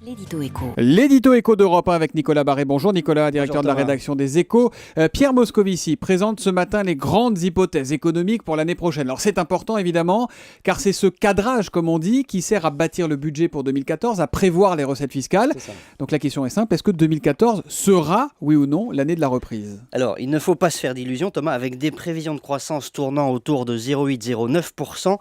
L'édito écho. L'édito écho d'Europe 1 avec Nicolas Barré. Bonjour Nicolas, directeur de la rédaction des Échos. Pierre Moscovici présente ce matin les grandes hypothèses économiques pour l'année prochaine. Alors c'est important évidemment, car c'est ce cadrage, comme on dit, qui sert à bâtir le budget pour 2014, à prévoir les recettes fiscales. Donc la question est simple, est-ce que 2014 sera, oui ou non, l'année de la reprise ? Alors, il ne faut pas se faire d'illusions, Thomas, avec des prévisions de croissance tournant autour de 0,8-0,9%.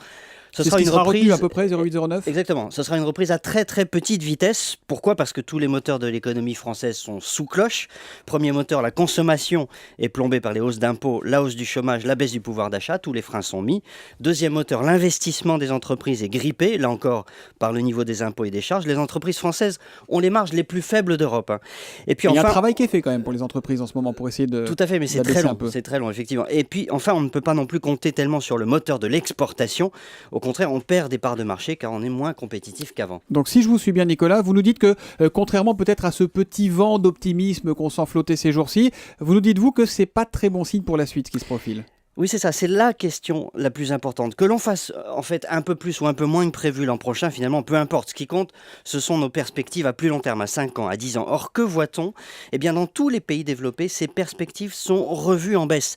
Ce sera une reprise à peu près 0,8-0,9 ? Exactement, ce sera une reprise à très très petite vitesse. Pourquoi ? Parce que tous les moteurs de l'économie française sont sous cloche. Premier moteur, la consommation est plombée par les hausses d'impôts, la hausse du chômage, la baisse du pouvoir d'achat, tous les freins sont mis. Deuxième moteur, l'investissement des entreprises est grippé, là encore par le niveau des impôts et des charges. Les entreprises françaises ont les marges les plus faibles d'Europe. Et puis il y a enfin, un travail qui est fait quand même pour les entreprises en ce moment pour essayer de... Tout à fait, mais c'est très long, effectivement. Et puis enfin, on ne peut pas non plus compter tellement sur le moteur de l'exportation. Au contraire, on perd des parts de marché car on est moins compétitif qu'avant. Donc si je vous suis bien Nicolas, vous nous dites que contrairement peut-être à ce petit vent d'optimisme qu'on sent flotter ces jours-ci, vous nous dites vous que c'est pas très bon signe pour la suite qui se profile. Oui, c'est ça, c'est la question la plus importante. Que l'on fasse en fait un peu plus ou un peu moins que prévu l'an prochain, finalement, peu importe. Ce qui compte, ce sont nos perspectives à plus long terme, à 5 ans, à 10 ans. Or, que voit-on ? Eh bien, dans tous les pays développés, ces perspectives sont revues en baisse.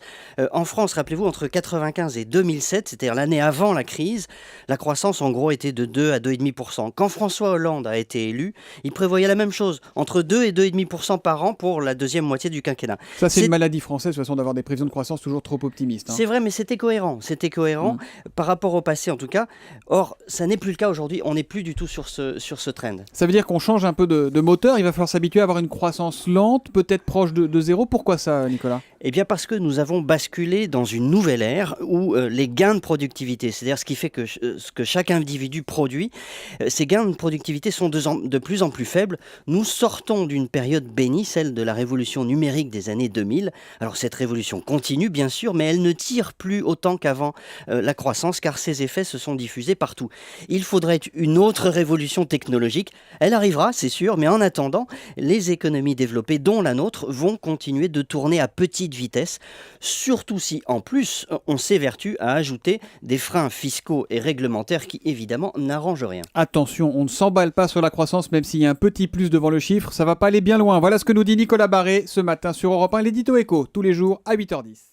En France, rappelez-vous, entre 1995 et 2007, c'est-à-dire l'année avant la crise, la croissance, en gros, était de 2 à 2,5%. Quand François Hollande a été élu, il prévoyait la même chose, entre 2 et 2,5% par an pour la deuxième moitié du quinquennat. Ça, c'est une maladie française, de toute façon, d'avoir des prévisions de croissance toujours trop optimistes. C'est vrai, mais c'était cohérent par rapport au passé en tout cas. Or, ça n'est plus le cas aujourd'hui, on n'est plus du tout sur ce trend. Ça veut dire qu'on change un peu de moteur, il va falloir s'habituer à avoir une croissance lente, peut-être proche de zéro. Pourquoi ça, Nicolas ? Eh bien parce que nous avons basculé dans une nouvelle ère où les gains de productivité, c'est-à-dire ce qui fait que ce que chaque individu produit, ces gains de productivité sont de plus en plus faibles. Nous sortons d'une période bénie, celle de la révolution numérique des années 2000. Alors cette révolution continue bien sûr, mais elle ne tire plus autant qu'avant la croissance, car ses effets se sont diffusés partout. Il faudrait une autre révolution technologique. Elle arrivera, c'est sûr, mais en attendant, les économies développées, dont la nôtre, vont continuer de tourner à petite vitesse, surtout si, en plus, on s'évertue à ajouter des freins fiscaux et réglementaires qui, évidemment, n'arrangent rien. Attention, on ne s'emballe pas sur la croissance, même s'il y a un petit plus devant le chiffre, ça va pas aller bien loin. Voilà ce que nous dit Nicolas Barré ce matin sur Europe 1, l'édito écho, tous les jours à 8h10.